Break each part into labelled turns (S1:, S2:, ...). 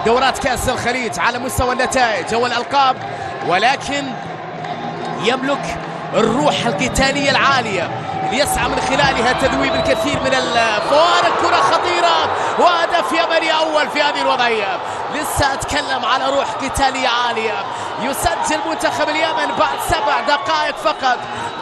S1: دورات كأس الخليج على مستوى النتائج والألقاب، ولكن يملك الروح القتالية العالية ليسعى من خلالها تذويب الكثير من الفوارق. كرة خطيرة وهدف يمني أول في هذه الوضعية. لسه أتكلم على روح قتالية عالية. يسجل منتخب اليمن بعد 7 دقائق فقط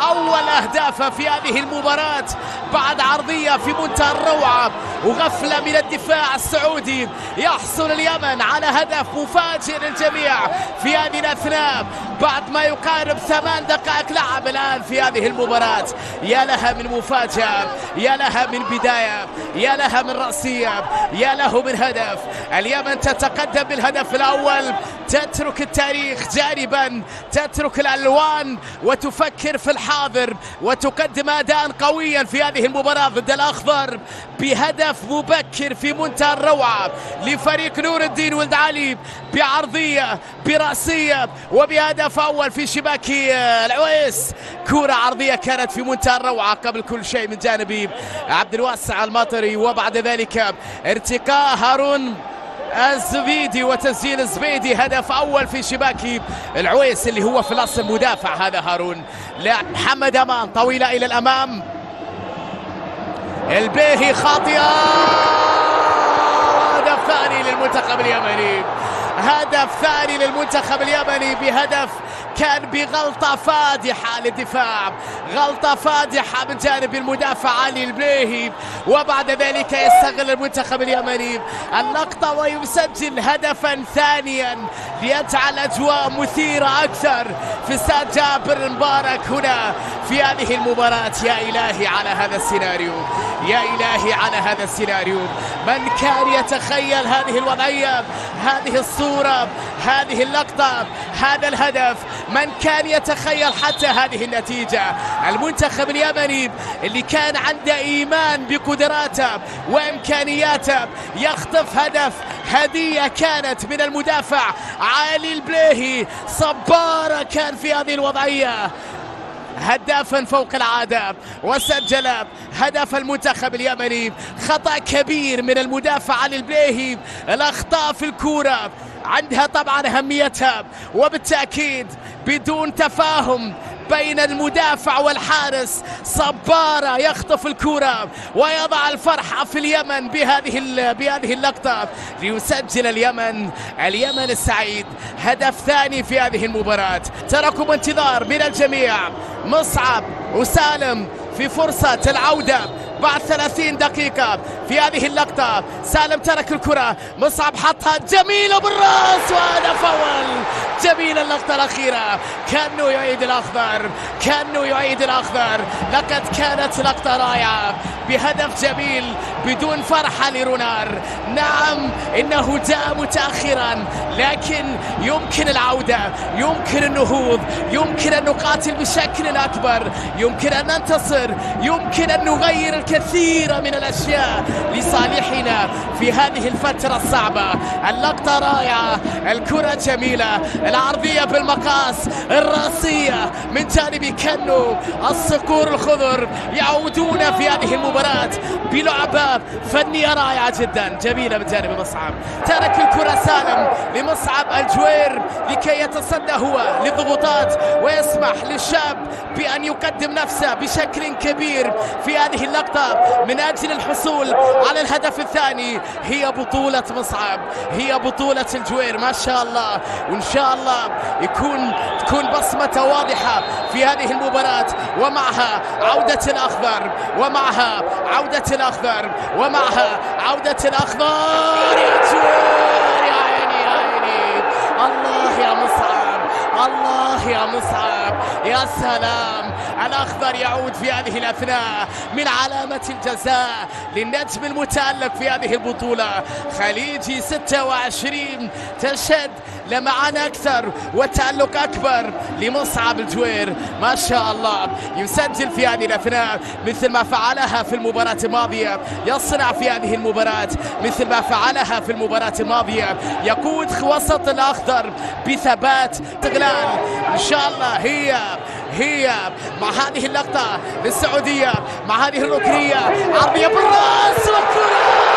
S1: أول أهدافه في هذه المباراة بعد عرضية في منتهى الروعة وغفلة من الدفاع السعودي. يحصل اليمن على هدف مفاجئ للجميع في هذه الأثناء بعد ما يقارب 8 دقائق لعب الآن في هذه المباراة. يا لها من مفاجأة، يا لها من بداية، يا لها من رأسية، يا له من هدف. اليمن تتقدم بالهدف الأول، تترك التاريخ جانبا، تترك الألوان وتفكر في الحاضر وتقدم أداء قويا في هذه المباراة ضد الأخضر بهدف مبكر في منتهى الروعة لفريق نور الدين ولد علي بعرضية برأسية وبهدف أول في شباك العويس. كرة عرضية كانت في منتهى الروعة قبل كل شيء من جانب عبد الواسع الماطري، وبعد ذلك ارتقاء هارون الزبيدي وتسجيل الزبيدي هدف أول في شباك العويس اللي هو في الأصل مدافع. هذا هارون. لا، محمد أمان طويلة إلى الأمام، البيهي خاطئة، هدف ثاني للمنتخب اليمني. هدف ثاني للمنتخب اليمني بهدف كان بغلطة فادحة للدفاع، غلطة فادحة من جانب المدافع علي البليهي، وبعد ذلك يستغل المنتخب اليمني اللقطة ويسجل هدفا ثانيا ليجعل أجواء مثيرة أكثر في استاد جابر مبارك هنا في هذه المباراة. يا إلهي على هذا السيناريو، يا إلهي على هذا السيناريو. من كان يتخيل هذه الوضعية، هذه الصورة، هذه اللقطة، هذا الهدف؟ من كان يتخيل حتى هذه النتيجة؟ المنتخب اليمني اللي كان عنده إيمان بقدراته وإمكانياته يخطف هدف. هدية كانت من المدافع علي البليهي. صبارة كان في هذه الوضعية هدافا فوق العادة وسجل هدف المنتخب اليمني. خطأ كبير من المدافع علي البليهي. الأخطاء في الكرة عندها طبعا أهميتها، وبالتأكيد بدون تفاهم بين المدافع والحارس صبارة يخطف الكرة ويضع الفرحة في اليمن بهذه اللقطة ليسجل اليمن السعيد هدف ثاني في هذه المباراة. تركم انتظار من الجميع. مصعب وسالم في فرصة العودة بعد 30 دقيقة في هذه اللقطة. سالم ترك الكرة، مصعب حطها جميلة بالراس وهدف أول. جميلة اللقطة الأخيرة، كأنه يعيد الأخضر، كأنه يعيد الأخضر. لقد كانت لقطة رائعة بهدف جميل بدون فرحة لرونار. نعم إنه جاء متأخرا، لكن يمكن العودة، يمكن النهوض، يمكن أن نقاتل بشكل أكبر، يمكن أن ننتصر، يمكن أن نغير الكثير من الأشياء لصالحنا في هذه الفترة الصعبة. اللقطة رائعة، الكرة جميلة، العرضية بالمقاس، الرأسية من جانب كنو. الصقور الخضر يعودون في هذه المباراة بلعبة فنية رائعة جدا جميلة من جانب مصعب. ترك الكرة سالم لمصعب الجوير لكي يتصدى هو للضغوطات ويسمح للشاب بأن يقدم نفسه بشكل كبير في هذه اللقطة من أجل الحصول على الهدف الثاني. هي بطولة مصعب، هي بطولة الجوير، ما شاء الله. وإن شاء الله تكون بصمة واضحة في هذه المباراة، ومعها عودة الأخضر، ومعها عودة الأخضر، ومعها عودة الأخضر. يا جوير، يا عيني يا عيني، الله يا مصعب، الله يا مصعب، يا سلام. الأخضر يعود في هذه الأثناء من علامة الجزاء للنجم المتألق في هذه البطولة. خليجي 26 تشهد لمعان أكثر وتألق أكبر لمصعب الجوير، ما شاء الله. يسجل في هذه الأثناء مثل ما فعلها في المباراة الماضية، يصنع في هذه المباراة مثل ما فعلها في المباراة الماضية. يقود وسط الأخضر بثبات استغلال. إن شاء الله هي مع هذه اللقطة للسعودية، مع هذه الركنية، عرضية بالراس والكرة